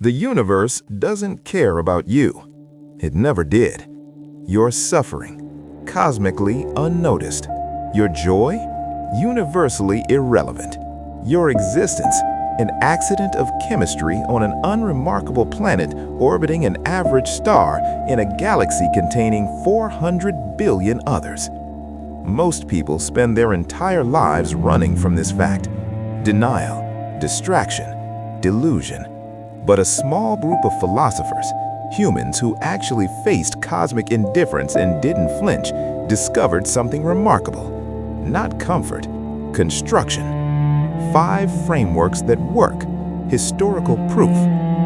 The universe doesn't care about you. It never did. Your suffering, cosmically unnoticed. Your joy, universally irrelevant. Your existence, an accident of chemistry on an unremarkable planet orbiting an average star in a galaxy containing 400 billion others. Most people spend their entire lives running from this fact. Denial, distraction, delusion. But a small group of philosophers, humans who actually faced cosmic indifference and didn't flinch, discovered something remarkable. Not comfort, construction. 5 frameworks that work, historical proof,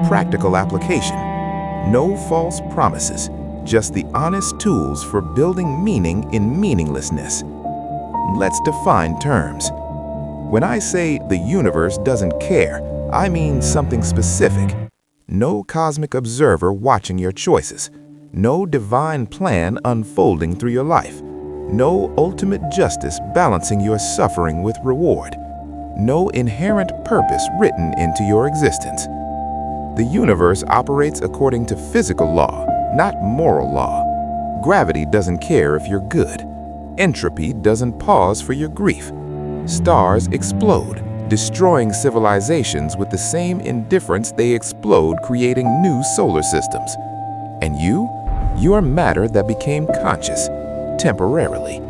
practical application. No false promises, just the honest tools for building meaning in meaninglessness. Let's define terms. When I say the universe doesn't care, I mean something specific. No cosmic observer watching your choices. No divine plan unfolding through your life. No ultimate justice balancing your suffering with reward. No inherent purpose written into your existence. The universe operates according to physical law, not moral law. Gravity doesn't care if you're good. Entropy doesn't pause for your grief. Stars explode, destroying civilizations with the same indifference they explode, creating new solar systems. And you are matter that became conscious, temporarily.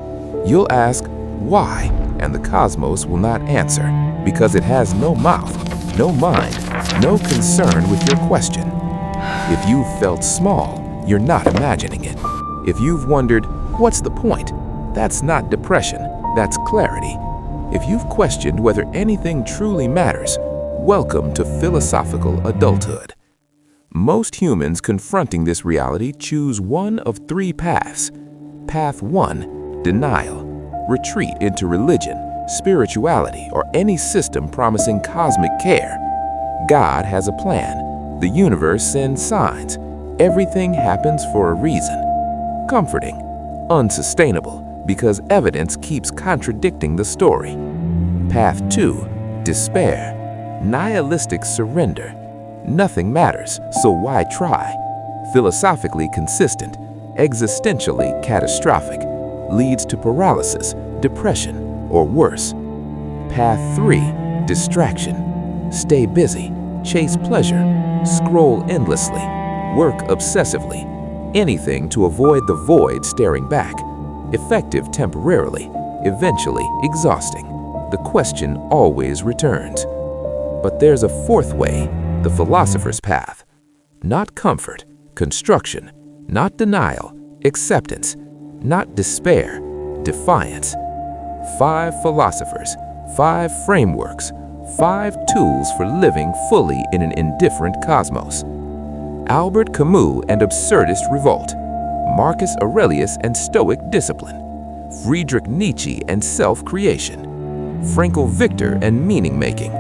You'll ask, why? And the cosmos will not answer, because it has no mouth, no mind, no concern with your question. If you've felt small, you're not imagining it. If you've wondered, what's the point? That's not depression, that's clarity. If you've questioned whether anything truly matters, welcome to philosophical adulthood. Most humans confronting this reality choose one of 3 paths. Path 1, denial, retreat into religion, spirituality, or any system promising cosmic care. God has a plan. The universe sends signs. Everything happens for a reason. Comforting, unsustainable, because evidence keeps contradicting the story. Path 2, despair, nihilistic surrender. Nothing matters, so why try? Philosophically consistent, existentially catastrophic, leads to paralysis, depression, or worse. Path 3, distraction. Stay busy, chase pleasure, scroll endlessly, work obsessively, anything to avoid the void staring back. Effective temporarily, eventually exhausting. The question always returns. But there's a 4th way, the philosopher's path. Not comfort, construction, not denial, acceptance, not despair, defiance. 5 philosophers, 5 frameworks, 5 tools for living fully in an indifferent cosmos. Albert Camus and absurdist revolt. Marcus Aurelius and Stoic discipline, Friedrich Nietzsche and self-creation, Frankl Victor and meaning-making,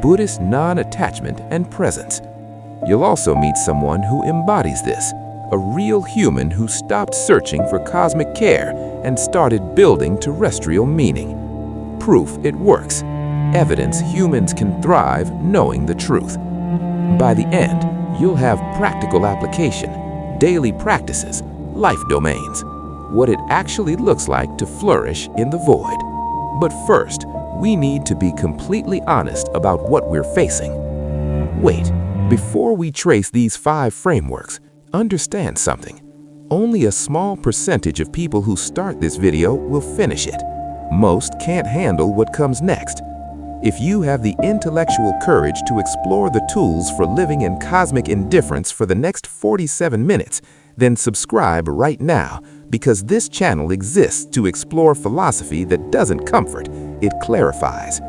Buddhist non-attachment and presence. You'll also meet someone who embodies this, a real human who stopped searching for cosmic care and started building terrestrial meaning. Proof it works. Evidence humans can thrive knowing the truth. By the end, you'll have practical application, daily practices, life domains, what it actually looks like to flourish in the void. But first, we need to be completely honest about what we're facing. Wait, before we trace these 5 frameworks, understand something. Only a small percentage of people who start this video will finish it. Most can't handle what comes next. If you have the intellectual courage to explore the tools for living in cosmic indifference for the next 47 minutes, then subscribe right now, because this channel exists to explore philosophy that doesn't comfort, it clarifies.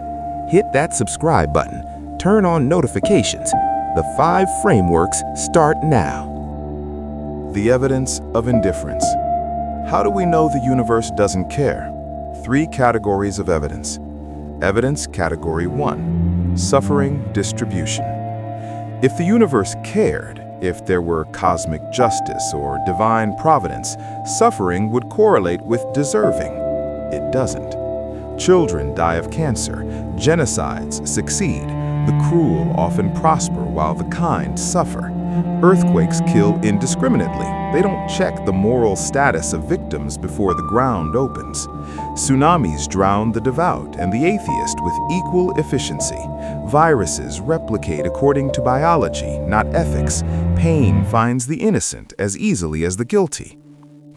Hit that subscribe button, turn on notifications. The 5 frameworks start now. The evidence of indifference. How do we know the universe doesn't care? 3 categories of evidence. Evidence category 1, suffering distribution. If the universe cared, if there were cosmic justice or divine providence, suffering would correlate with deserving. It doesn't. Children die of cancer, genocides succeed, the cruel often prosper while the kind suffer. Earthquakes kill indiscriminately. They don't check the moral status of victims before the ground opens. Tsunamis drown the devout and the atheist with equal efficiency. Viruses replicate according to biology, not ethics. Pain finds the innocent as easily as the guilty.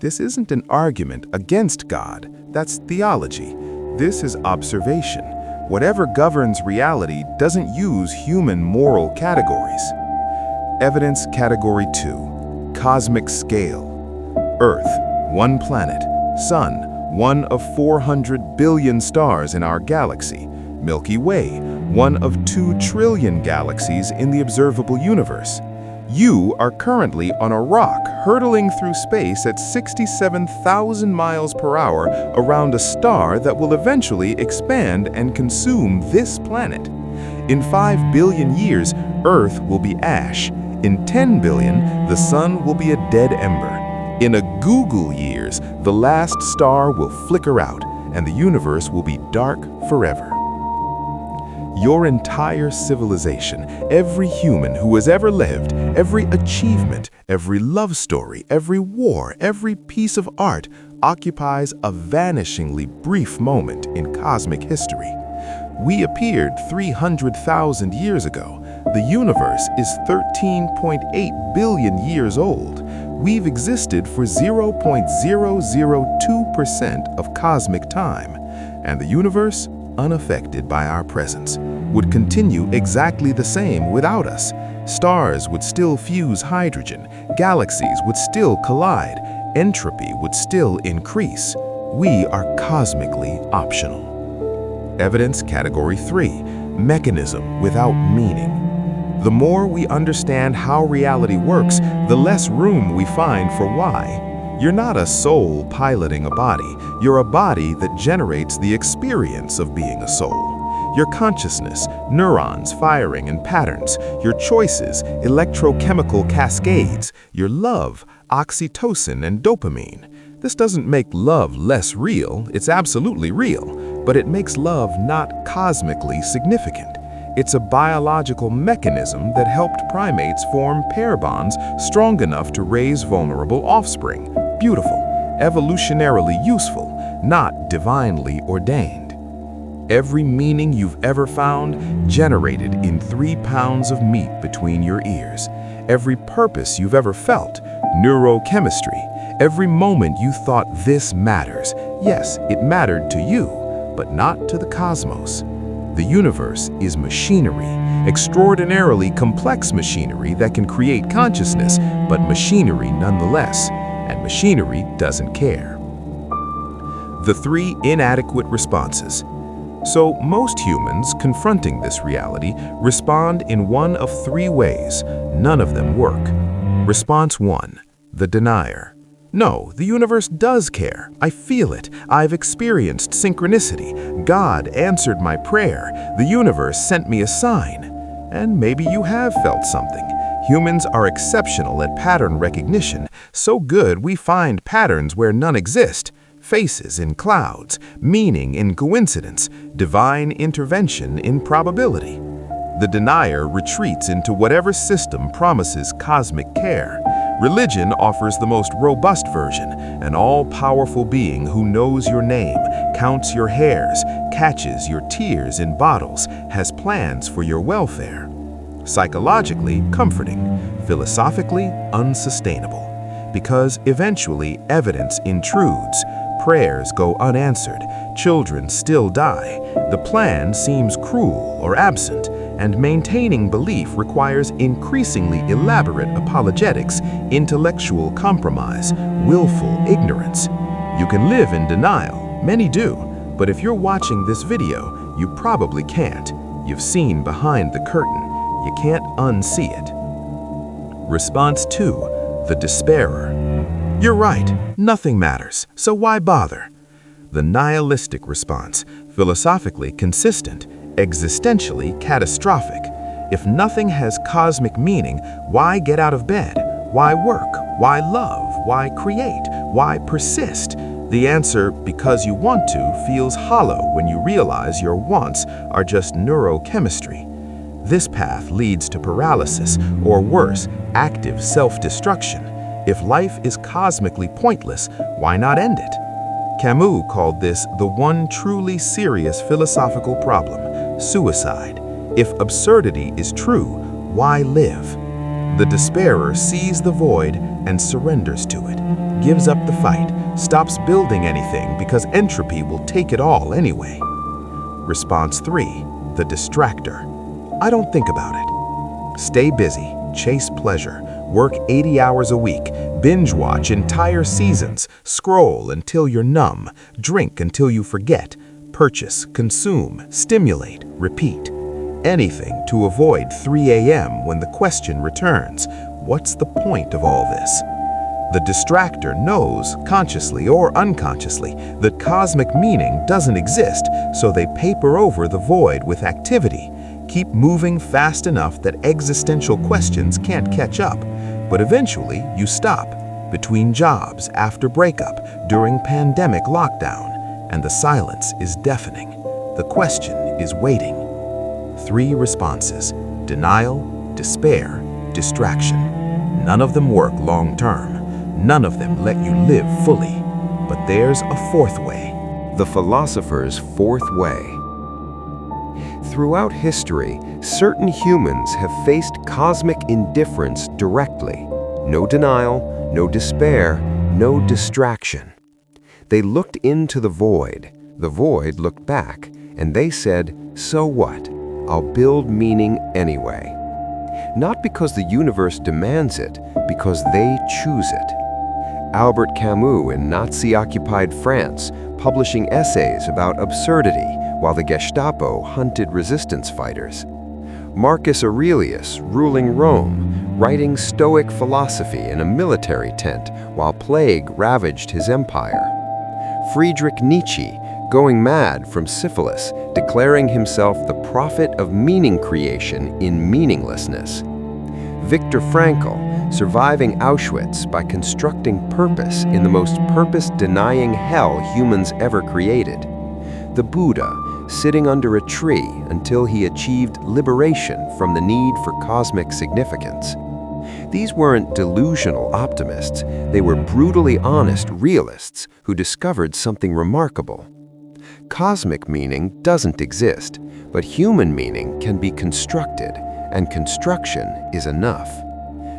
This isn't an argument against God. That's theology. This is observation. Whatever governs reality doesn't use human moral categories. Evidence Category 2. Cosmic Scale. Earth, one planet. Sun, one of 400 billion stars in our galaxy. Milky Way, one of 2 trillion galaxies in the observable universe. You are currently on a rock hurtling through space at 67,000 miles per hour around a star that will eventually expand and consume this planet. In 5 billion years, Earth will be ash. In 10 billion, the sun will be a dead ember. In a googol years, the last star will flicker out, and the universe will be dark forever. Your entire civilization, every human who has ever lived, every achievement, every love story, every war, every piece of art occupies a vanishingly brief moment in cosmic history. We appeared 300,000 years ago. The universe is 13.8 billion years old. We've existed for 0.002% of cosmic time, and the universe, unaffected by our presence, would continue exactly the same without us. Stars would still fuse hydrogen, galaxies would still collide, entropy would still increase. We are cosmically optional. Evidence Category 3. Mechanism without meaning. The more we understand how reality works, the less room we find for why. You're not a soul piloting a body. You're a body that generates the experience of being a soul. Your consciousness, neurons firing in patterns, your choices, electrochemical cascades, your love, oxytocin and dopamine. This doesn't make love less real, it's absolutely real, but it makes love not cosmically significant. It's a biological mechanism that helped primates form pair bonds strong enough to raise vulnerable offspring. Beautiful, evolutionarily useful, not divinely ordained. Every meaning you've ever found generated in 3 pounds of meat between your ears. Every purpose you've ever felt, neurochemistry. Every moment you thought this matters. Yes, it mattered to you, but not to the cosmos. The universe is machinery, extraordinarily complex machinery that can create consciousness, but machinery nonetheless, and machinery doesn't care. The 3 inadequate responses. So most humans confronting this reality respond in one of 3 ways. None of them work. Response 1. The denier. No, the universe does care. I feel it. I've experienced synchronicity. God answered my prayer. The universe sent me a sign. And maybe you have felt something. Humans are exceptional at pattern recognition, so good we find patterns where none exist. Faces in clouds, meaning in coincidence, divine intervention in probability. The denier retreats into whatever system promises cosmic care. Religion offers the most robust version, an all-powerful being who knows your name, counts your hairs, catches your tears in bottles, has plans for your welfare. Psychologically comforting, philosophically unsustainable. Because eventually evidence intrudes, prayers go unanswered, children still die, the plan seems cruel or absent, and maintaining belief requires increasingly elaborate apologetics, intellectual compromise, willful ignorance. You can live in denial, many do, but if you're watching this video, you probably can't. You've seen behind the curtain. You can't unsee it. Response 2. The despairer. You're right, nothing matters, so why bother? The nihilistic response, philosophically consistent, existentially catastrophic. If nothing has cosmic meaning, why get out of bed? Why work? Why love? Why create? Why persist? The answer, because you want to, feels hollow when you realize your wants are just neurochemistry. This path leads to paralysis, or worse, active self-destruction. If life is cosmically pointless, why not end it? Camus called this the one truly serious philosophical problem, suicide. If absurdity is true, why live? The despairer sees the void and surrenders to it, gives up the fight, stops building anything because entropy will take it all anyway. Response 3. The distractor. I don't think about it. Stay busy, chase pleasure, work 80 hours a week, binge watch entire seasons, scroll until you're numb, drink until you forget, purchase, consume, stimulate, repeat. Anything to avoid 3 a.m. when the question returns, what's the point of all this? The distractor knows, consciously or unconsciously, that cosmic meaning doesn't exist, so they paper over the void with activity. Keep moving fast enough that existential questions can't catch up, but eventually you stop, between jobs, after breakup, during pandemic lockdown, and the silence is deafening. The question is waiting. 3 responses: denial, despair, distraction. None of them work long-term. None of them let you live fully. But there's a 4th way. The philosopher's 4th way. Throughout history, certain humans have faced cosmic indifference directly. No denial, no despair, no distraction. They looked into the void looked back, and they said, "So what? I'll build meaning anyway." Not because the universe demands it, because they choose it. Albert Camus in Nazi-occupied France, publishing essays about absurdity while the Gestapo hunted resistance fighters. Marcus Aurelius, ruling Rome, writing Stoic philosophy in a military tent while plague ravaged his empire. Friedrich Nietzsche, going mad from syphilis, declaring himself the prophet of meaning creation in meaninglessness. Viktor Frankl, surviving Auschwitz by constructing purpose in the most purpose-denying hell humans ever created. The Buddha, sitting under a tree until he achieved liberation from the need for cosmic significance. These weren't delusional optimists, they were brutally honest realists who discovered something remarkable. Cosmic meaning doesn't exist, but human meaning can be constructed, and construction is enough.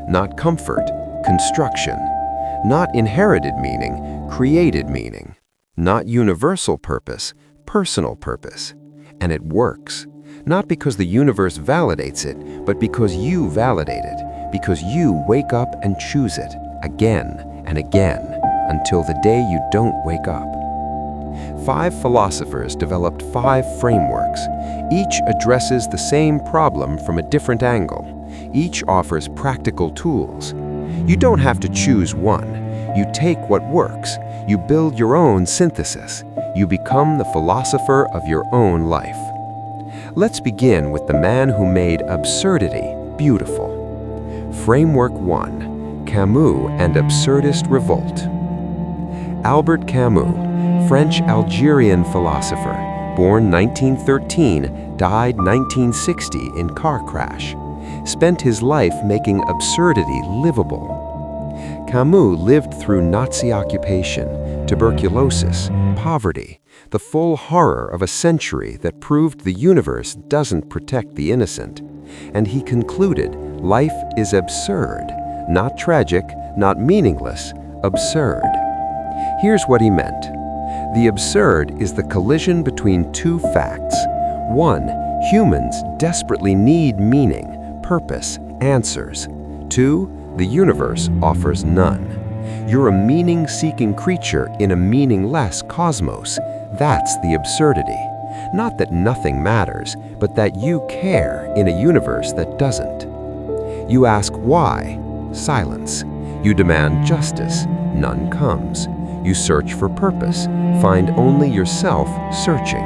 Not comfort, construction. Not inherited meaning, created meaning. Not universal purpose, personal purpose. And it works. Not because the universe validates it, but because you validate it. Because you wake up and choose it, again and again, until the day you don't wake up. 5 philosophers developed 5 frameworks. Each addresses the same problem from a different angle. Each offers practical tools. You don't have to choose one. You take what works. You build your own synthesis. You become the philosopher of your own life. Let's begin with the man who made absurdity beautiful. Framework 1. Camus and Absurdist Revolt. Albert Camus, French-Algerian philosopher, born 1913, died 1960 in car crash, spent his life making absurdity livable. Camus lived through Nazi occupation, tuberculosis, poverty, the full horror of a century that proved the universe doesn't protect the innocent, and he concluded life is absurd, not tragic, not meaningless, absurd. Here's what he meant. The absurd is the collision between 2 facts. 1. Humans desperately need meaning, purpose, answers. 2. The universe offers none. You're a meaning-seeking creature in a meaningless cosmos. That's the absurdity. Not that nothing matters, but that you care in a universe that doesn't. You ask why? Silence. You demand justice. None comes. You search for purpose. Find only yourself searching.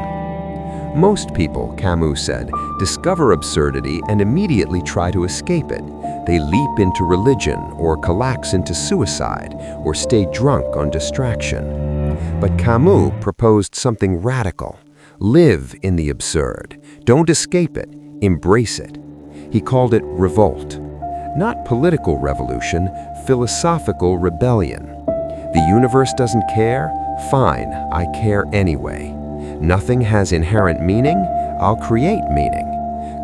Most people, Camus said, discover absurdity and immediately try to escape it. They leap into religion or collapse into suicide or stay drunk on distraction. But Camus proposed something radical. Live in the absurd. Don't escape it. Embrace it. He called it revolt. Not political revolution, philosophical rebellion. The universe doesn't care? Fine, I care anyway. Nothing has inherent meaning? I'll create meaning.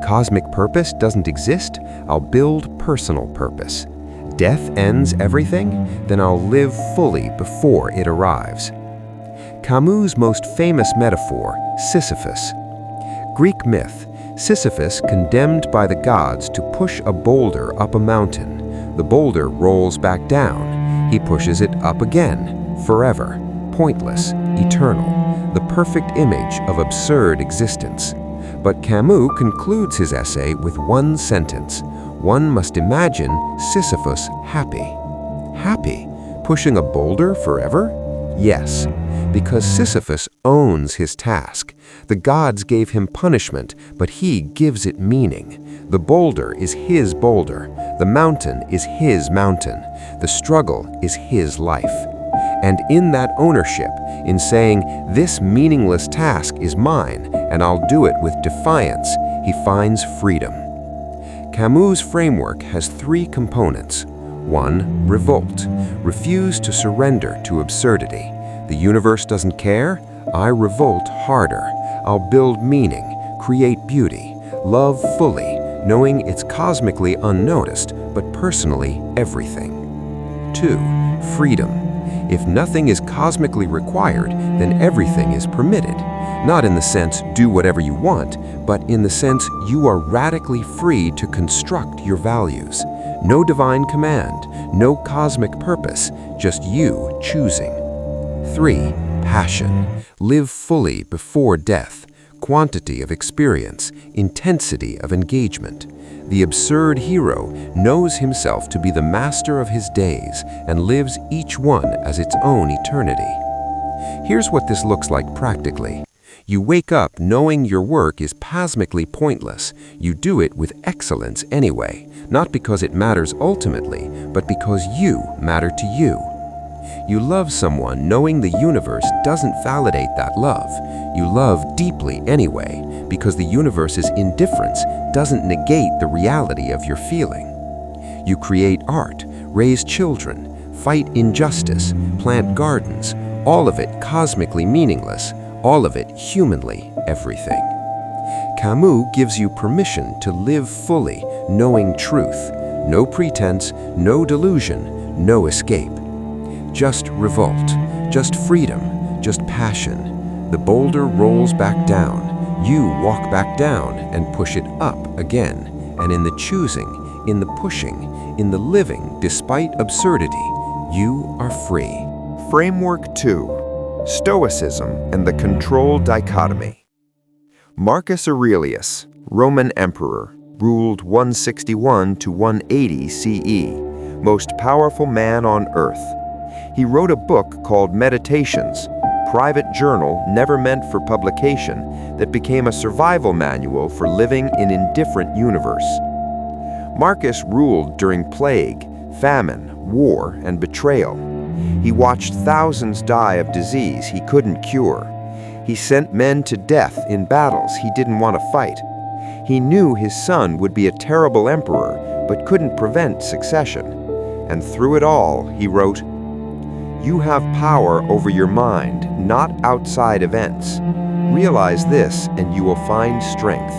Cosmic purpose doesn't exist? I'll build personal purpose. Death ends everything? Then I'll live fully before it arrives. Camus' most famous metaphor, Sisyphus. Greek myth, Sisyphus condemned by the gods to push a boulder up a mountain. The boulder rolls back down. He pushes it up again, forever, pointless, eternal, the perfect image of absurd existence. But Camus concludes his essay with one sentence. One must imagine Sisyphus happy. Happy? Pushing a boulder forever? Yes, because Sisyphus owns his task. The gods gave him punishment, but he gives it meaning. The boulder is his boulder. The mountain is his mountain. The struggle is his life. And in that ownership, in saying, this meaningless task is mine, and I'll do it with defiance, he finds freedom. Camus' framework has three components. 1. Revolt. Refuse to surrender to absurdity. The universe doesn't care? I revolt harder. I'll build meaning, create beauty, love fully, knowing it's cosmically unnoticed, but personally everything. 2. Freedom. If nothing is cosmically required, then everything is permitted. Not in the sense, do whatever you want, but in the sense you are radically free to construct your values. No divine command, no cosmic purpose, just you choosing. 3. Passion. Live fully before death. Quantity of experience, intensity of engagement. The absurd hero knows himself to be the master of his days and lives each one as its own eternity. Here's what this looks like practically. You wake up knowing your work is cosmically pointless. You do it with excellence anyway, not because it matters ultimately, but because you matter to you. You love someone knowing the universe doesn't validate that love. You love deeply anyway, because the universe's indifference doesn't negate the reality of your feeling. You create art, raise children, fight injustice, plant gardens, all of it cosmically meaningless, all of it humanly everything. Camus gives you permission to live fully, knowing truth. No pretense, no delusion, no escape. Just revolt, just freedom, just passion. The boulder rolls back down. You walk back down and push it up again. And in the choosing, in the pushing, in the living despite absurdity, you are free. Framework 2. Stoicism and the control dichotomy. Marcus Aurelius, Roman emperor, ruled 161 to 180 CE, most powerful man on earth. He wrote a book called Meditations, private journal never meant for publication that became a survival manual for living in indifferent universe. Marcus ruled during plague, famine, war, and betrayal. He watched thousands die of disease he couldn't cure. He sent men to death in battles he didn't want to fight. He knew his son would be a terrible emperor, but couldn't prevent succession. And through it all, he wrote, "You have power over your mind, not outside events. Realize this, and you will find strength."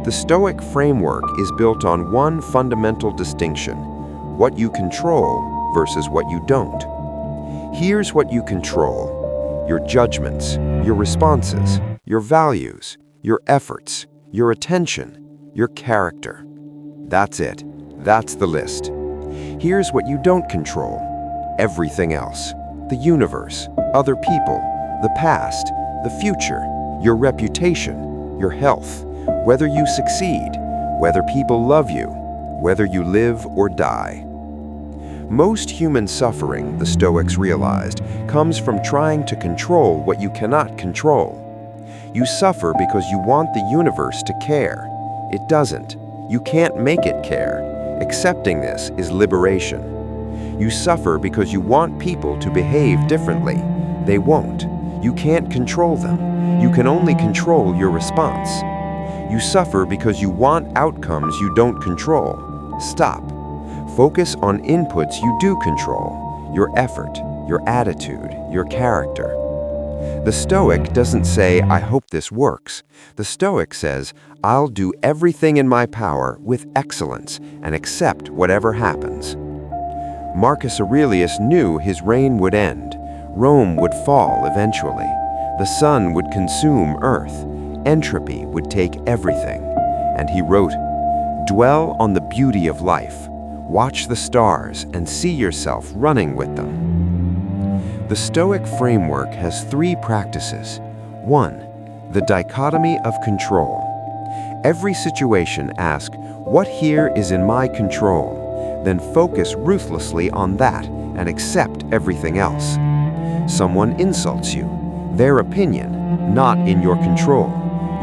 The Stoic framework is built on one fundamental distinction: what you control versus what you don't. Here's what you control: your judgments, your responses, your values, your efforts, your attention, your character. That's it. That's the list. Here's what you don't control: everything else. The universe, other people, the past, the future, your reputation, your health, whether you succeed, whether people love you, whether you live or die. Most human suffering, the Stoics realized, comes from trying to control what you cannot control. You suffer because you want the universe to care. It doesn't. You can't make it care. Accepting this is liberation. You suffer because you want people to behave differently. They won't. You can't control them. You can only control your response. You suffer because you want outcomes you don't control. Stop. Focus on inputs you do control: your effort, your attitude, your character. The Stoic doesn't say, "I hope this works." The Stoic says, "I'll do everything in my power with excellence and accept whatever happens." Marcus Aurelius knew his reign would end. Rome would fall eventually. The sun would consume Earth. Entropy would take everything. And he wrote, "Dwell on the beauty of life. Watch the stars and see yourself running with them." The Stoic framework has 3 practices. 1. The dichotomy of control. Every situation ask, "What here is in my control?" Then focus ruthlessly on that and accept everything else. Someone insults you. Their opinion, not in your control.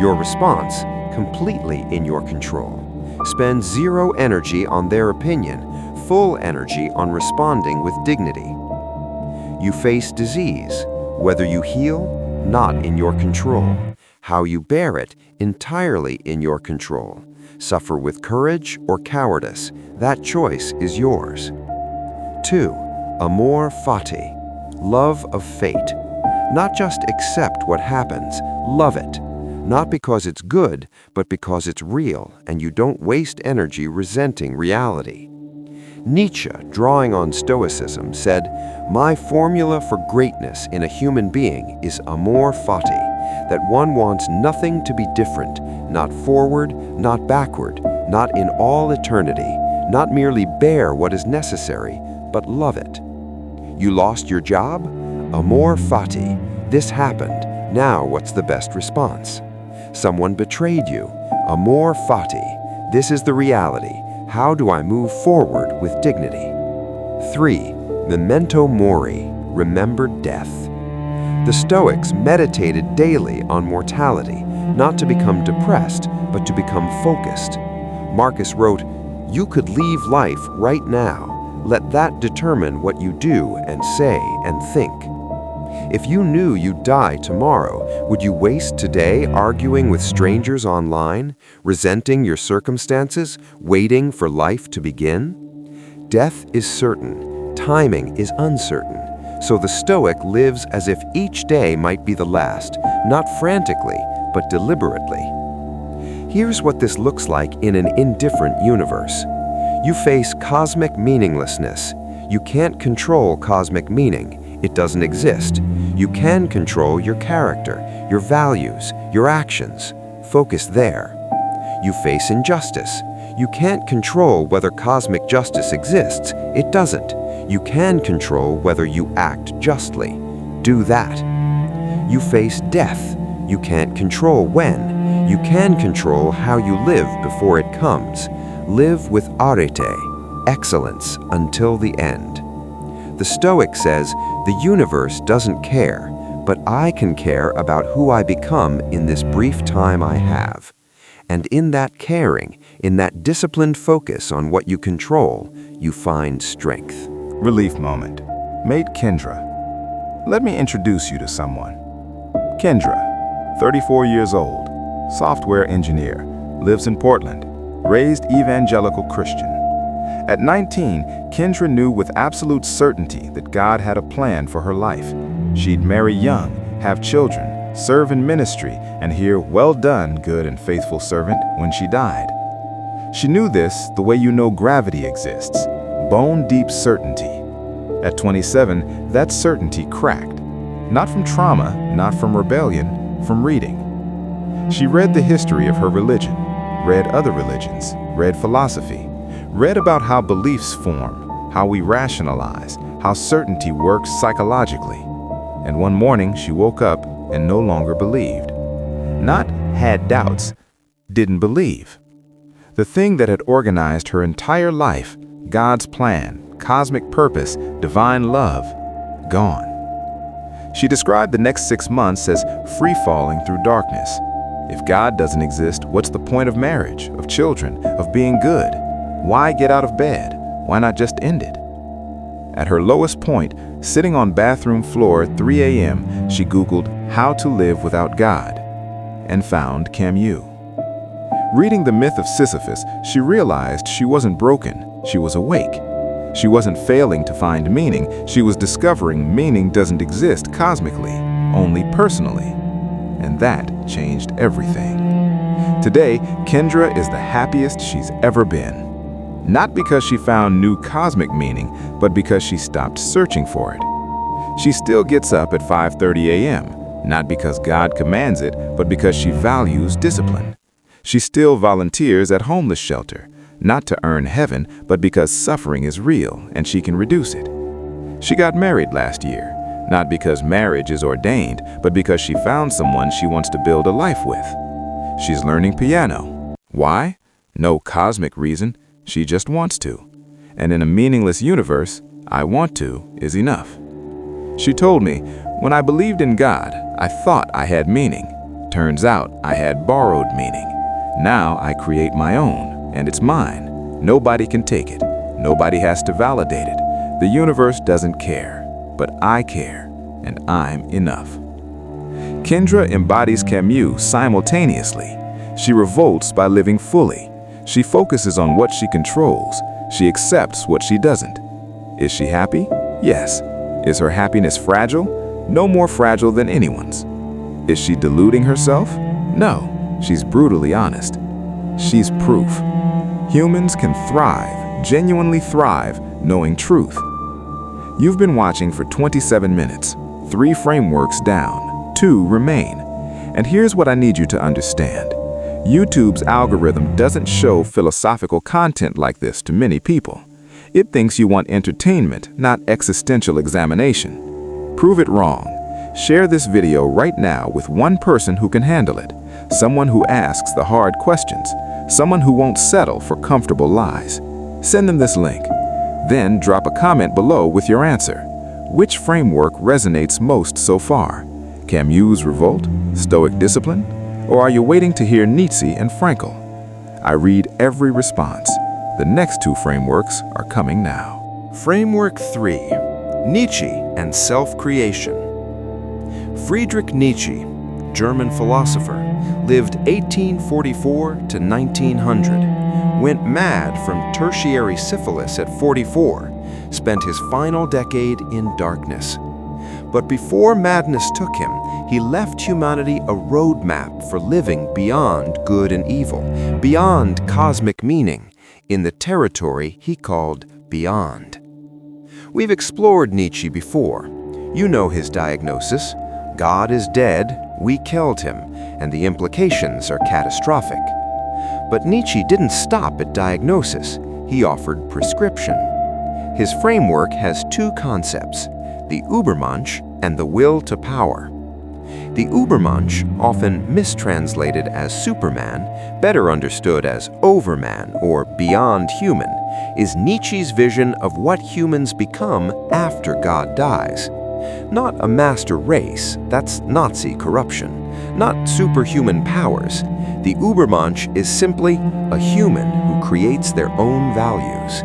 Your response, completely in your control. Spend 0 energy on their opinion, full energy on responding with dignity. You face disease. Whether you heal, not in your control. How you bear it, entirely in your control. Suffer with courage or cowardice, that choice is yours. 2. Amor fati, love of fate. Not just accept what happens, love it. Not because it's good, but because it's real, and you don't waste energy resenting reality. Nietzsche, drawing on Stoicism, said, "My formula for greatness in a human being is amor fati, that one wants nothing to be different, not forward, not backward, not in all eternity, not merely bear what is necessary, but love it." You lost your job? Amor fati, this happened, now what's the best response? Someone betrayed you? Amor fati, this is the reality. How do I move forward with dignity? 3. Memento mori, remember death. The Stoics meditated daily on mortality, not to become depressed, but to become focused. Marcus wrote, "You could leave life right now. Let that determine what you do and say and think." If you knew you'd die tomorrow, would you waste today arguing with strangers online, resenting your circumstances, waiting for life to begin? Death is certain, timing is uncertain, so the Stoic lives as if each day might be the last, not frantically, but deliberately. Here's what this looks like in an indifferent universe. You face cosmic meaninglessness. You can't control cosmic meaning. It doesn't exist. You can control your character, your values, your actions. Focus there. You face injustice. You can't control whether cosmic justice exists. It doesn't. You can control whether you act justly. Do that. You face death. You can't control when. You can control how you live before it comes. Live with arete, excellence, until the end. The Stoic says, the universe doesn't care, but I can care about who I become in this brief time I have. And in that caring, in that disciplined focus on what you control, you find strength. Relief moment. Meet Kendra. Let me introduce you to someone. Kendra, 34 years old, software engineer, lives in Portland, raised evangelical Christian. At 19, Kendra knew with absolute certainty that God had a plan for her life. She'd marry young, have children, serve in ministry, and hear, "Well done, good and faithful servant," when she died. She knew this the way you know gravity exists, bone-deep certainty. At 27, that certainty cracked. Not from trauma, not from rebellion, from reading. She read the history of her religion, read other religions, read philosophy, read about how beliefs form, how we rationalize, how certainty works psychologically. And one morning she woke up and no longer believed. Not had doubts, didn't believe. The thing that had organized her entire life, God's plan, cosmic purpose, divine love, gone. She described the next 6 months as free-falling through darkness. If God doesn't exist, what's the point of marriage, of children, of being good? Why get out of bed? Why not just end it? At her lowest point, sitting on bathroom floor at 3 a.m., she Googled "How to Live Without God" and found Camus. Reading The Myth of Sisyphus, she realized she wasn't broken, she was awake. She wasn't failing to find meaning, she was discovering meaning doesn't exist cosmically, only personally. And that changed everything. Today, Kendra is the happiest she's ever been. Not because she found new cosmic meaning, but because she stopped searching for it. She still gets up at 5:30 a.m., not because God commands it, but because she values discipline. She still volunteers at homeless shelter, not to earn heaven, but because suffering is real and she can reduce it. She got married last year, not because marriage is ordained, but because she found someone she wants to build a life with. She's learning piano. Why? No cosmic reason. She just wants to. And in a meaningless universe, I want to is enough. She told me, when I believed in God, I thought I had meaning. Turns out I had borrowed meaning. Now I create my own, and it's mine. Nobody can take it. Nobody has to validate it. The universe doesn't care, but I care, and I'm enough. Kendra embodies Camus simultaneously. She revolts by living fully. She focuses on what she controls. She accepts what she doesn't. Is she happy? Yes. Is her happiness fragile? No more fragile than anyone's. Is she deluding herself? No. She's brutally honest. She's proof. Humans can thrive, genuinely thrive, knowing truth. You've been watching for 27 minutes. 3 frameworks down, 2 remain. And here's what I need you to understand. YouTube's algorithm doesn't show philosophical content like this to many people. It thinks you want entertainment, not existential examination. Prove it wrong. Share this video right now with one person who can handle it. Someone who asks the hard questions. Someone who won't settle for comfortable lies. Send them this link. Then drop a comment below with your answer. Which framework resonates most so far? Camus' revolt? Stoic discipline? Or are you waiting to hear Nietzsche and Frankl? I read every response. The next 2 frameworks are coming now. Framework 3. Nietzsche and self-creation. Friedrich Nietzsche, German philosopher, lived 1844 to 1900, went mad from tertiary syphilis at 44, spent his final decade in darkness. But before madness took him, he left humanity a roadmap for living beyond good and evil, beyond cosmic meaning, in the territory he called beyond. We've explored Nietzsche before. You know his diagnosis. God is dead, we killed him, and the implications are catastrophic. But Nietzsche didn't stop at diagnosis. He offered prescription. His framework has 2 concepts, the Übermensch and the will to power. The Übermensch, often mistranslated as Superman, better understood as Overman or beyond human, is Nietzsche's vision of what humans become after God dies. Not a master race, that's Nazi corruption. Not superhuman powers. The Übermensch is simply a human who creates their own values.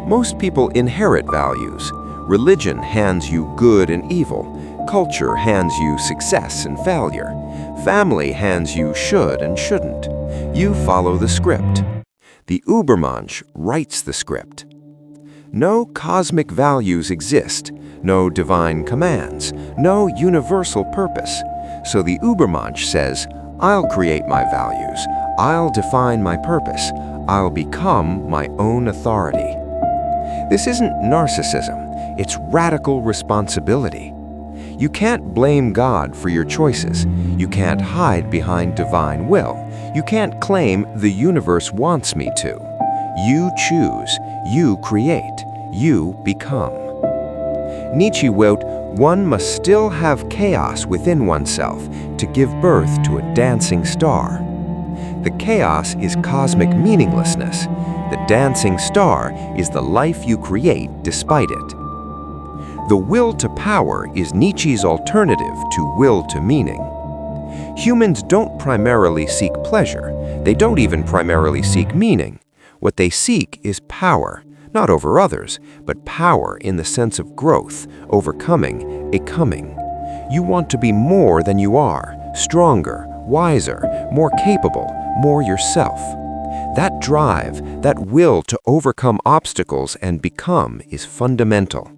Most people inherit values. Religion hands you good and evil. Culture hands you success and failure. Family hands you should and shouldn't. You follow the script. The Übermensch writes the script. No cosmic values exist, no divine commands, no universal purpose. So the Übermensch says, I'll create my values, I'll define my purpose, I'll become my own authority. This isn't narcissism, it's radical responsibility. You can't blame God for your choices. You can't hide behind divine will. You can't claim the universe wants me to. You choose, you create, you become. Nietzsche wrote, one must still have chaos within oneself to give birth to a dancing star. The chaos is cosmic meaninglessness. The dancing star is the life you create despite it. The will to power is Nietzsche's alternative to will to meaning. Humans don't primarily seek pleasure. They don't even primarily seek meaning. What they seek is power, not over others, but power in the sense of growth, overcoming, a coming. You want to be more than you are, stronger, wiser, more capable, more yourself. That drive, that will to overcome obstacles and become is fundamental.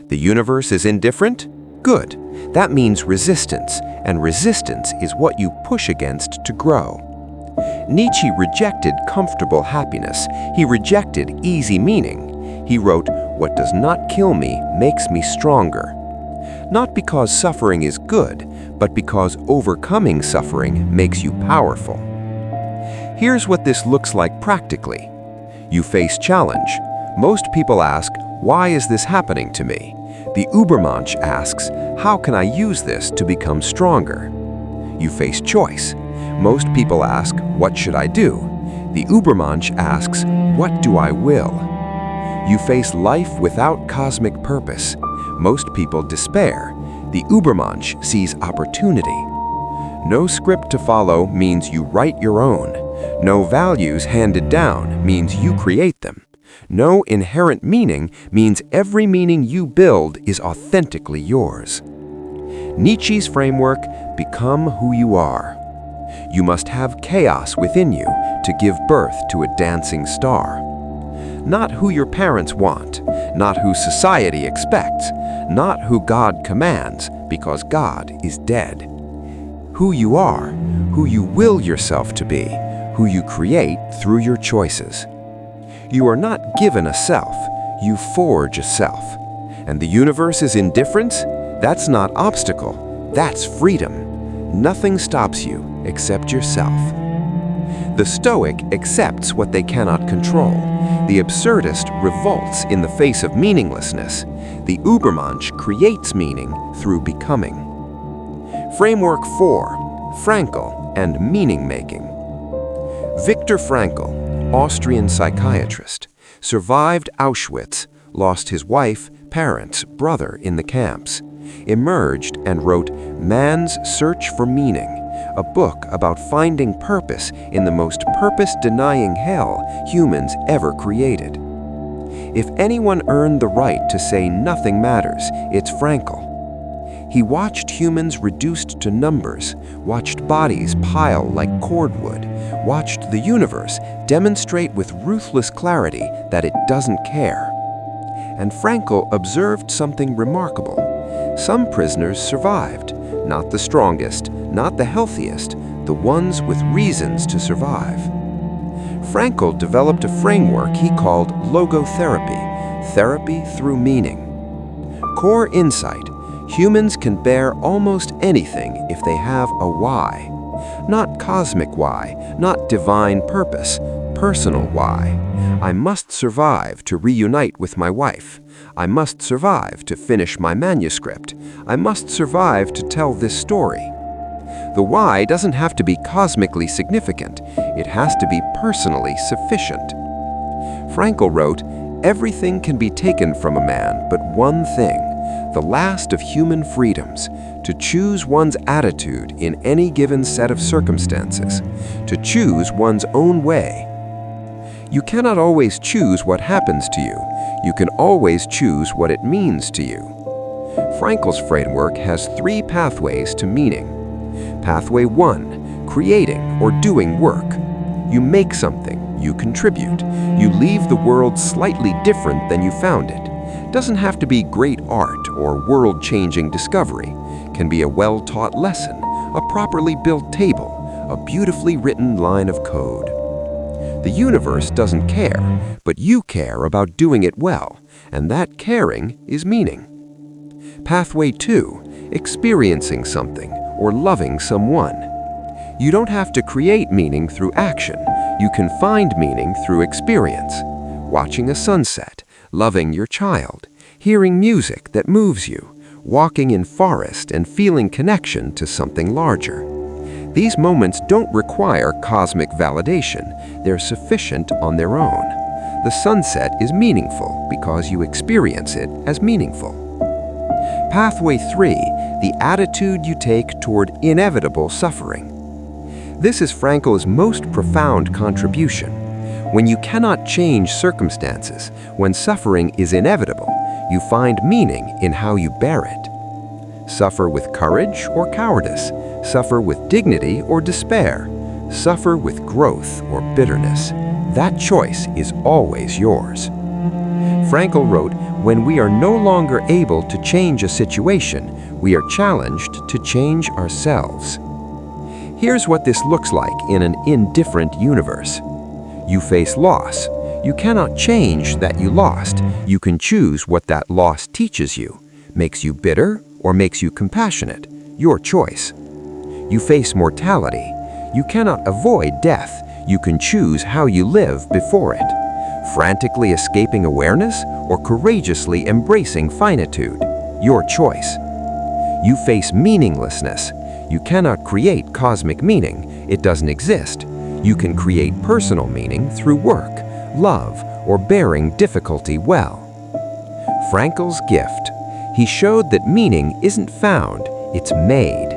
The universe is indifferent? Good. That means resistance, and resistance is what you push against to grow. Nietzsche rejected comfortable happiness. He rejected easy meaning. He wrote, "What does not kill me makes me stronger." Not because suffering is good, but because overcoming suffering makes you powerful. Here's what this looks like practically. You face challenge. Most people ask, "Why is this happening to me?" The Übermensch asks, "How can I use this to become stronger?" You face choice. Most people ask, "What should I do?" The Übermensch asks, "What do I will?" You face life without cosmic purpose. Most people despair. The Übermensch sees opportunity. No script to follow means you write your own. No values handed down means you create them. No inherent meaning means every meaning you build is authentically yours. Nietzsche's framework, become who you are. You must have chaos within you to give birth to a dancing star. Not who your parents want, not who society expects, not who God commands, because God is dead. Who you are, who you will yourself to be, who you create through your choices. You are not given a self, you forge a self. And the universe is indifference? That's not obstacle, that's freedom. Nothing stops you except yourself. The Stoic accepts what they cannot control. The absurdist revolts in the face of meaninglessness. The Übermensch creates meaning through becoming. Framework 4. Frankl and meaning-making. Viktor Frankl, Austrian psychiatrist, survived Auschwitz, lost his wife, parents, brother in the camps, emerged and wrote Man's Search for Meaning, a book about finding purpose in the most purpose-denying hell humans ever created. If anyone earned the right to say nothing matters, it's Frankl. He watched humans reduced to numbers, watched bodies pile like cordwood, watched the universe demonstrate with ruthless clarity that it doesn't care. And Frankl observed something remarkable. Some prisoners survived, not the strongest, not the healthiest, the ones with reasons to survive. Frankl developed a framework he called logotherapy, therapy through meaning. Core insight: humans can bear almost anything if they have a why. Not cosmic why, not divine purpose, personal why. I must survive to reunite with my wife. I must survive to finish my manuscript. I must survive to tell this story. The why doesn't have to be cosmically significant. It has to be personally sufficient. Frankl wrote, "Everything can be taken from a man but one thing, the last of human freedoms, to choose one's attitude in any given set of circumstances, to choose one's own way. You cannot always choose what happens to you. You can always choose what it means to you." Frankl's framework has 3 pathways to meaning. Pathway 1, creating or doing work. You make something, you contribute. You leave the world slightly different than you found it. Doesn't have to be great art or world-changing discovery. Can be a well-taught lesson, a properly built table, a beautifully written line of code. The universe doesn't care, but you care about doing it well, and that caring is meaning. Pathway 2, experiencing something or loving someone. You don't have to create meaning through action. You can find meaning through experience. Watching a sunset, loving your child, hearing music that moves you, walking in forest and feeling connection to something larger. These moments don't require cosmic validation. They're sufficient on their own. The sunset is meaningful because you experience it as meaningful. Pathway 3, the attitude you take toward inevitable suffering. This is Frankl's most profound contribution. When you cannot change circumstances, when suffering is inevitable, you find meaning in how you bear it. Suffer with courage or cowardice, suffer with dignity or despair, suffer with growth or bitterness. That choice is always yours. Frankl wrote, "When we are no longer able to change a situation, we are challenged to change ourselves." Here's what this looks like in an indifferent universe. You face loss. You cannot change that you lost. You can choose what that loss teaches you, makes you bitter or makes you compassionate. Your choice. You face mortality. You cannot avoid death. You can choose how you live before it. Frantically escaping awareness or courageously embracing finitude. Your choice. You face meaninglessness. You cannot create cosmic meaning. It doesn't exist. You can create personal meaning through work, love, or bearing difficulty well. Frankl's gift. He showed that meaning isn't found, it's made.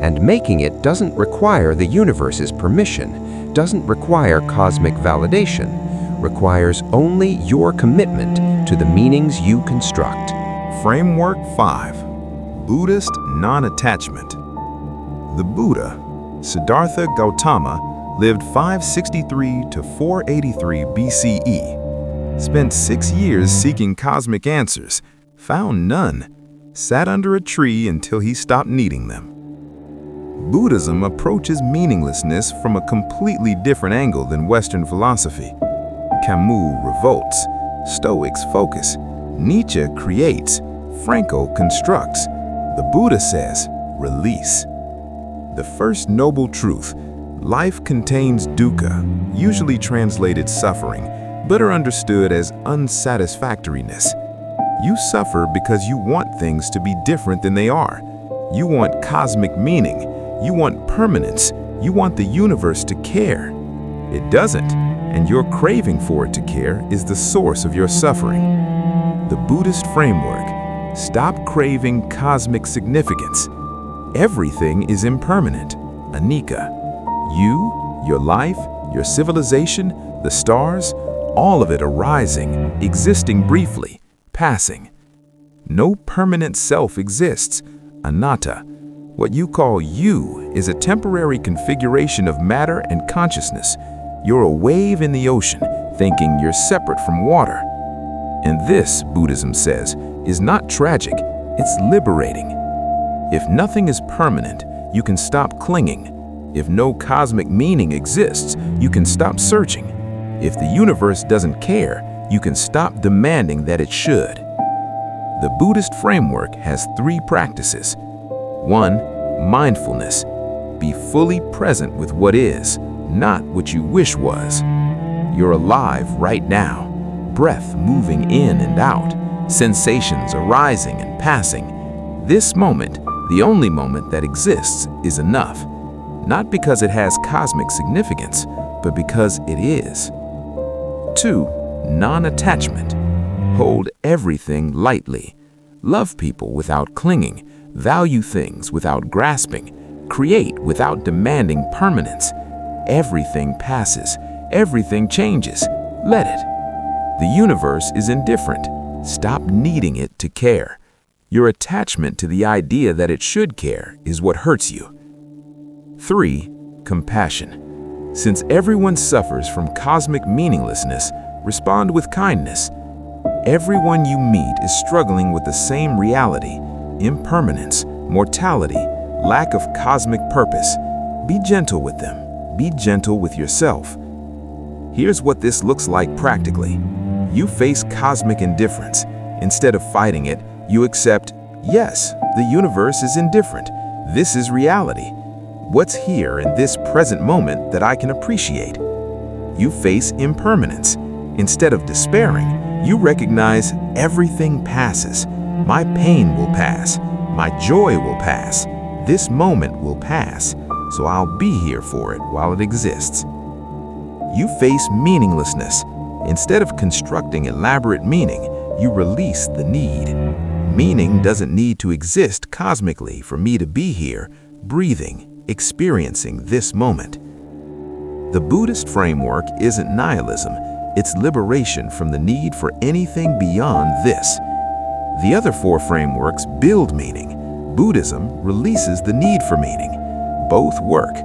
And making it doesn't require the universe's permission, doesn't require cosmic validation, requires only your commitment to the meanings you construct. Framework 5. Buddhist non-attachment. The Buddha, Siddhartha Gautama, lived 563 to 483 BCE, spent 6 years seeking cosmic answers, found none, sat under a tree until he stopped needing them. Buddhism approaches meaninglessness from a completely different angle than Western philosophy. Camus revolts, Stoics focus, Nietzsche creates, Frankl constructs. The Buddha says, release. The first noble truth, life contains dukkha, usually translated suffering, but are understood as unsatisfactoriness. You suffer because you want things to be different than they are. You want cosmic meaning. You want permanence. You want the universe to care. It doesn't, and your craving for it to care is the source of your suffering. The Buddhist framework, stop craving cosmic significance. Everything is impermanent, anicca. You, your life, your civilization, the stars, all of it arising, existing briefly, passing. No permanent self exists, anatta. What you call you is a temporary configuration of matter and consciousness. You're a wave in the ocean, thinking you're separate from water. And this, Buddhism says, is not tragic, it's liberating. If nothing is permanent, you can stop clinging. If no cosmic meaning exists, you can stop searching. If the universe doesn't care, you can stop demanding that it should. The Buddhist framework has 3 practices. 1. Mindfulness. Be fully present with what is, not what you wish was. You're alive right now. Breath moving in and out. Sensations arising and passing. This moment, the only moment that exists, is enough. Not because it has cosmic significance, but because it is. 2. Non-attachment. Hold everything lightly. Love people without clinging. Value things without grasping. Create without demanding permanence. Everything passes. Everything changes. Let it. The universe is indifferent. Stop needing it to care. Your attachment to the idea that it should care is what hurts you. 3. Compassion. Since everyone suffers from cosmic meaninglessness, respond with kindness. Everyone you meet is struggling with the same reality, impermanence, mortality, lack of cosmic purpose. Be gentle with them. Be gentle with yourself. Here's what this looks like practically. You face cosmic indifference. Instead of fighting it, you accept, yes, the universe is indifferent. This is reality. What's here in this present moment that I can appreciate? You face impermanence. Instead of despairing, you recognize everything passes. My pain will pass. My joy will pass. This moment will pass, so I'll be here for it while it exists. You face meaninglessness. Instead of constructing elaborate meaning, you release the need. Meaning doesn't need to exist cosmically for me to be here, breathing, experiencing this moment. The Buddhist framework isn't nihilism, it's liberation from the need for anything beyond this. The other 4 frameworks build meaning. Buddhism releases the need for meaning. Both work.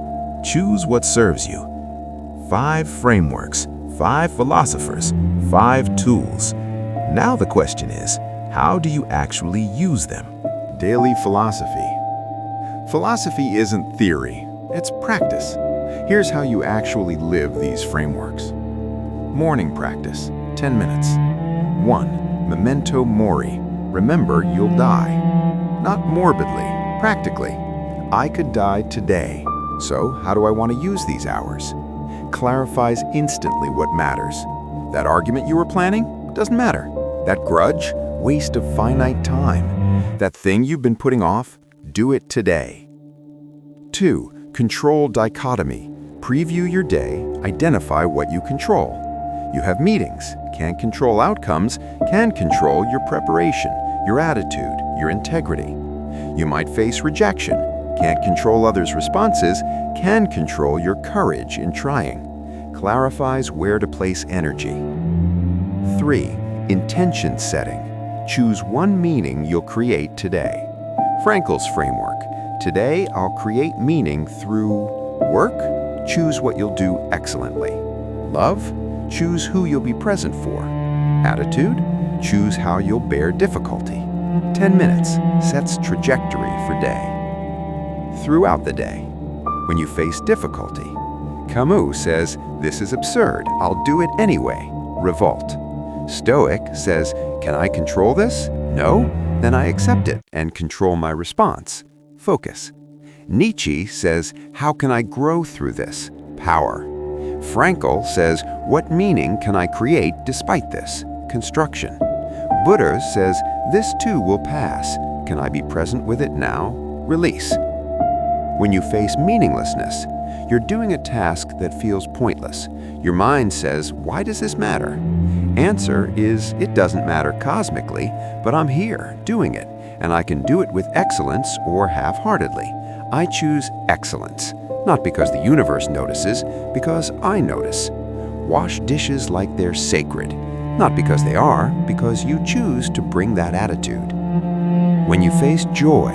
Choose what serves you. 5 frameworks, 5 philosophers, 5 tools. Now the question is, how do you actually use them? Daily philosophy. Philosophy isn't theory, it's practice. Here's how you actually live these frameworks. Morning practice, 10 minutes. 1. Memento mori. Remember you'll die. Not morbidly, practically. I could die today. So how do I want to use these hours? Clarifies instantly what matters. That argument you were planning? Doesn't matter. That grudge? Waste of finite time. That thing you've been putting off? Do it today. 2. Control dichotomy. Preview your day, identify what you control. You have meetings, can't control outcomes, can control your preparation, your attitude, your integrity. You might face rejection, can't control others' responses, can control your courage in trying. Clarifies where to place energy. 3. Intention setting. Choose one meaning you'll create today. Frankel's framework. Today, I'll create meaning through work. Choose what you'll do excellently. Love. Choose who you'll be present for. Attitude. Choose how you'll bear difficulty. 10 minutes sets trajectory for day. Throughout the day, when you face difficulty, Camus says, "This is absurd, I'll do it anyway." Revolt. Stoic says, "Can I control this? No? Then I accept it and control my response." Focus. Nietzsche says, "How can I grow through this?" Power. Frankel says, "What meaning can I create despite this?" Construction. Buddha says, "This too will pass. Can I be present with it now?" Release. When you face meaninglessness, you're doing a task that feels pointless. Your mind says, "Why does this matter?" Answer is, it doesn't matter cosmically, but I'm here doing it, and I can do it with excellence or half-heartedly. I choose excellence, not because the universe notices, because I notice. Wash dishes like they're sacred, not because they are, because you choose to bring that attitude. When you face joy,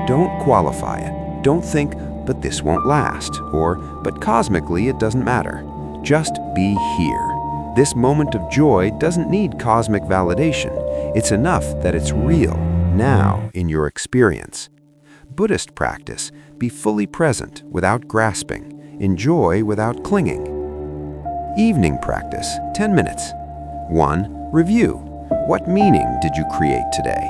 don't qualify it. Don't think, "But this won't last," or "But cosmically it doesn't matter." Just be here. This moment of joy doesn't need cosmic validation. It's enough that it's real, now, in your experience. Buddhist practice, be fully present without grasping. Enjoy without clinging. Evening practice, 10 minutes. 1. Review. What meaning did you create today?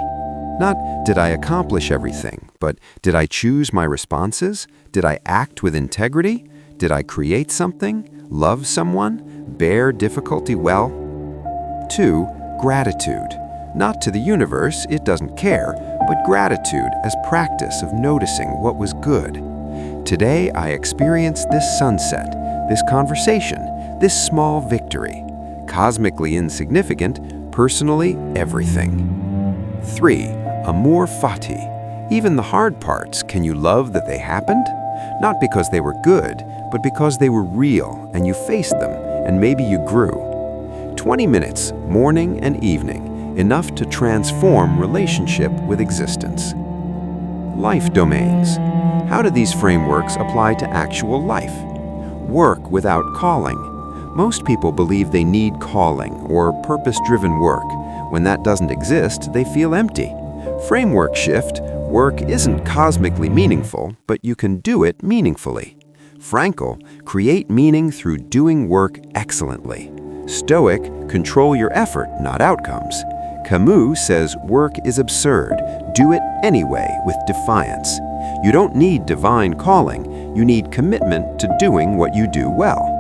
Not, did I accomplish everything, but did I choose my responses? Did I act with integrity? Did I create something? Love someone? Bear difficulty well? 2. Gratitude. Not to the universe, it doesn't care, but gratitude as practice of noticing what was good. Today I experienced this sunset, this conversation, this small victory. Cosmically insignificant, personally everything. 3. Amor fati. Even the hard parts, can you love that they happened? Not because they were good, but because they were real and you faced them and maybe you grew. 20 minutes, morning and evening, enough to transform relationship with existence. Life domains. How do these frameworks apply to actual life? Work without calling. Most people believe they need calling or purpose-driven work. When that doesn't exist, they feel empty. Framework shift. Work isn't cosmically meaningful, but you can do it meaningfully. Frankel, create meaning through doing work excellently. Stoic, control your effort, not outcomes. Camus says work is absurd. Do it anyway with defiance. You don't need divine calling. You need commitment to doing what you do well.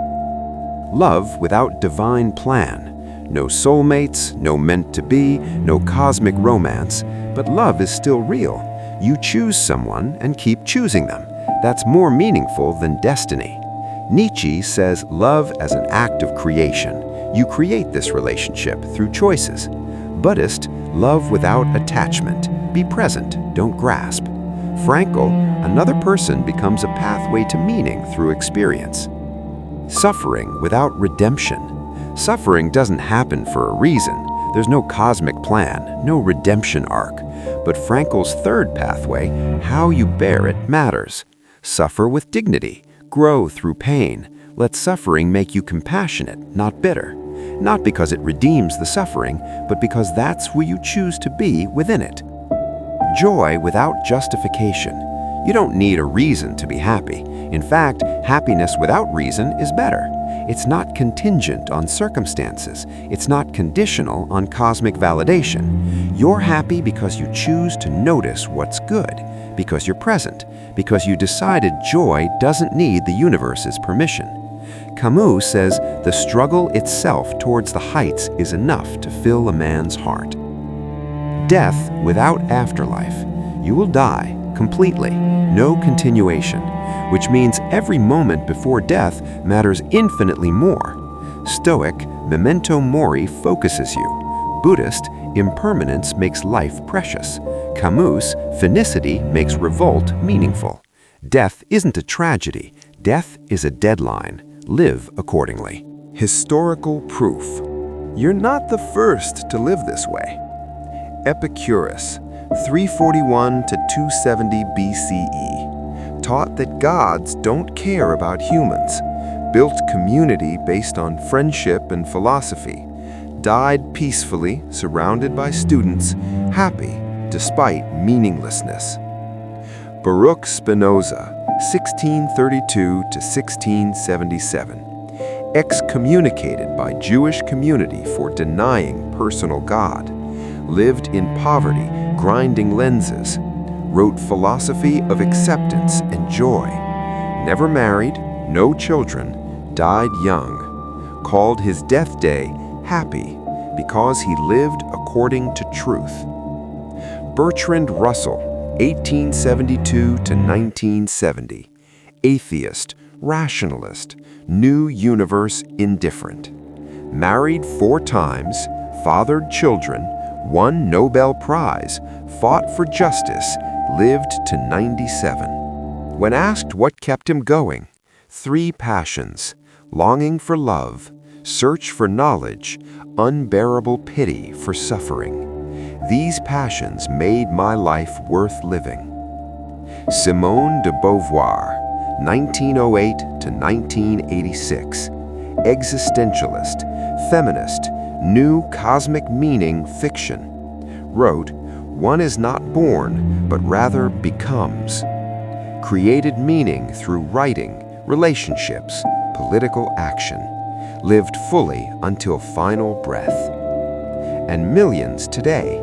Love without divine plan. No soulmates, no meant to be, no cosmic romance, but love is still real. You choose someone and keep choosing them. That's more meaningful than destiny. Nietzsche says love as an act of creation. You create this relationship through choices. Buddhist, love without attachment. Be present, don't grasp. Frankel, another person becomes a pathway to meaning through experience. Suffering without redemption. Suffering doesn't happen for a reason. There's no cosmic plan, no redemption arc. But Frankel's third pathway, how you bear it, matters. Suffer with dignity. grow through pain. Let suffering make you compassionate, not bitter. Not because it redeems the suffering, but because that's who you choose to be within it. Joy without justification. You don't need a reason to be happy. In fact, happiness without reason is better. It's not contingent on circumstances. It's not conditional on cosmic validation. You're happy because you choose to notice what's good, because you're present, because you decided joy doesn't need the universe's permission. Camus says the struggle itself towards the heights is enough to fill a man's heart. Death without afterlife. You will die completely, no continuation, which means every moment before death matters infinitely more. Stoic, memento mori focuses you. Buddhist, impermanence makes life precious. Camus, finicity makes revolt meaningful. Death isn't a tragedy. Death is a deadline. Live accordingly. Historical proof. You're not the first to live this way. Epicurus, 341 to 270 BCE, taught that gods don't care about humans, built community based on friendship and philosophy, died peacefully, surrounded by students, happy despite meaninglessness. Baruch Spinoza, 1632 to 1677, excommunicated by Jewish community for denying personal God, lived in poverty, grinding lenses, wrote philosophy of acceptance and joy, never married, no children, died young, called his death day happy because he lived according to truth. Bertrand Russell, 1872 to 1970, atheist, rationalist, new universe indifferent, married 4 times, fathered children, won Nobel Prize, fought for justice, lived to 97. When asked what kept him going, 3 passions: longing for love, search for knowledge, unbearable pity for suffering. These passions made my life worth living. Simone de Beauvoir, 1908 to 1986, existentialist, feminist, new cosmic meaning fiction, wrote, "One is not born, but rather becomes." Created meaning through writing, relationships, political action, lived fully until final breath. And millions today,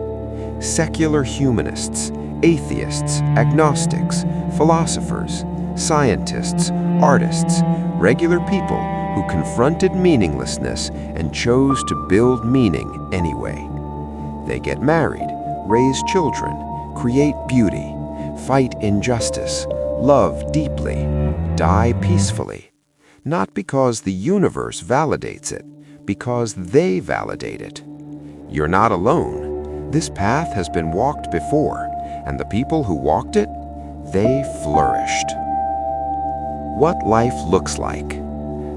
secular humanists, atheists, agnostics, philosophers, scientists, artists, regular people who confronted meaninglessness and chose to build meaning anyway. They get married, raise children, create beauty, fight injustice, love deeply, die peacefully. Not because the universe validates it, because they validate it. You're not alone. This path has been walked before, and the people who walked it, they flourished. What life looks like.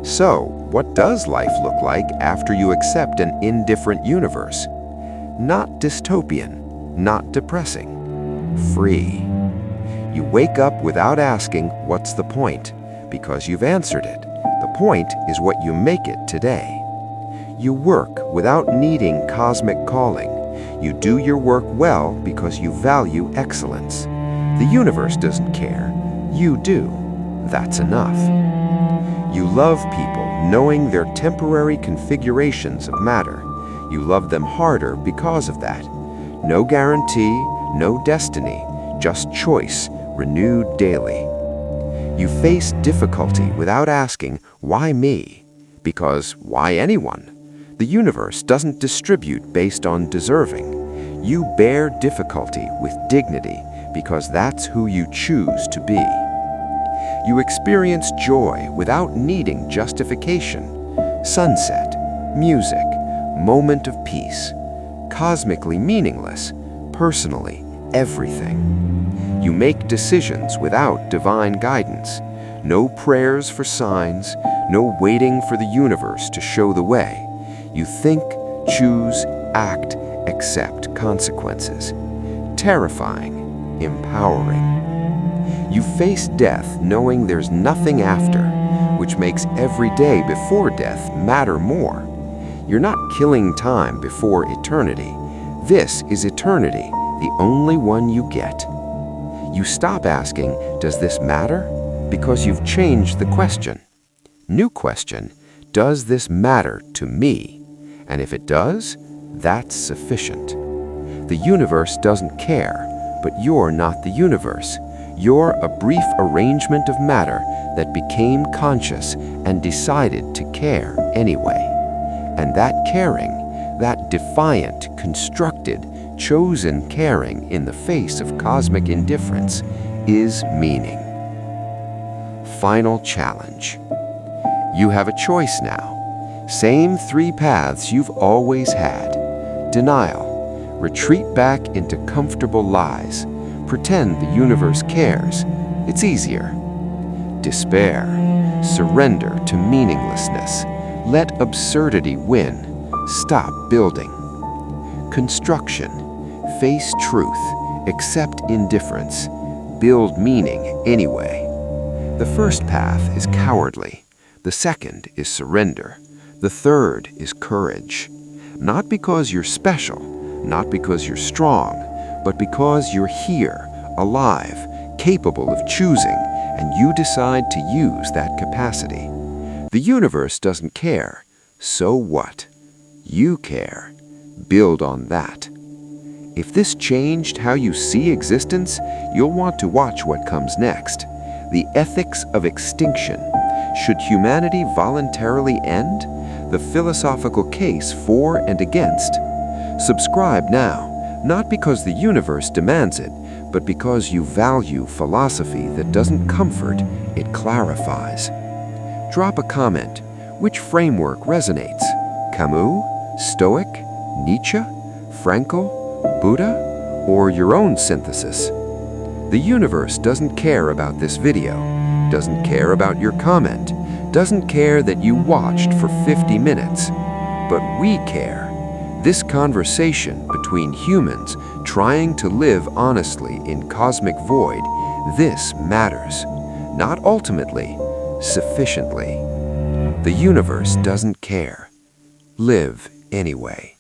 So, what does life look like after you accept an indifferent universe? Not dystopian, not depressing. Free. You wake up without asking, what's the point? Because you've answered it. The point is what you make it today. You work without needing cosmic calling. You do your work well because you value excellence. The universe doesn't care. You do. That's enough. You love people knowing their temporary configurations of matter. You love them harder because of that. No guarantee, no destiny, just choice, renewed daily. You face difficulty without asking, why me? Because why anyone? The universe doesn't distribute based on deserving. You bear difficulty with dignity because that's who you choose to be. You experience joy without needing justification. Sunset, music, moment of peace. Cosmically meaningless, personally everything. You make decisions without divine guidance. No prayers for signs, no waiting for the universe to show the way. You think, choose, act, accept consequences. Terrifying, empowering. You face death knowing there's nothing after, which makes every day before death matter more. You're not killing time before eternity. This is eternity, the only one you get. You stop asking, does this matter? Because you've changed the question. New question, does this matter to me? And if it does, that's sufficient. The universe doesn't care, but you're not the universe. You're a brief arrangement of matter that became conscious and decided to care anyway. And that caring, that defiant, constructed, chosen caring in the face of cosmic indifference, is meaning. Final challenge. You have a choice now. Same three paths you've always had. Denial. Retreat back into comfortable lies. Pretend the universe cares. It's easier. Despair. Surrender to meaninglessness. Let absurdity win. Stop building. Construction. Face truth. Accept indifference. Build meaning anyway. The first path is cowardly. The second is surrender. The third is courage. Not because you're special, not because you're strong, but because you're here, alive, capable of choosing, and you decide to use that capacity. The universe doesn't care. So what? You care. Build on that. If this changed how you see existence, you'll want to watch what comes next. The ethics of extinction. Should humanity voluntarily end? The philosophical case for and against. Subscribe now, not because the universe demands it, but because you value philosophy that doesn't comfort, it clarifies. Drop a comment. Which framework resonates? Camus? Stoic? Nietzsche? Frankl? Buddha? Or your own synthesis? The universe doesn't care about this video, doesn't care about your comment, doesn't care that you watched for 50 minutes. But we care. This conversation between humans trying to live honestly in cosmic void, this matters. Not ultimately, sufficiently. The universe doesn't care. Live anyway.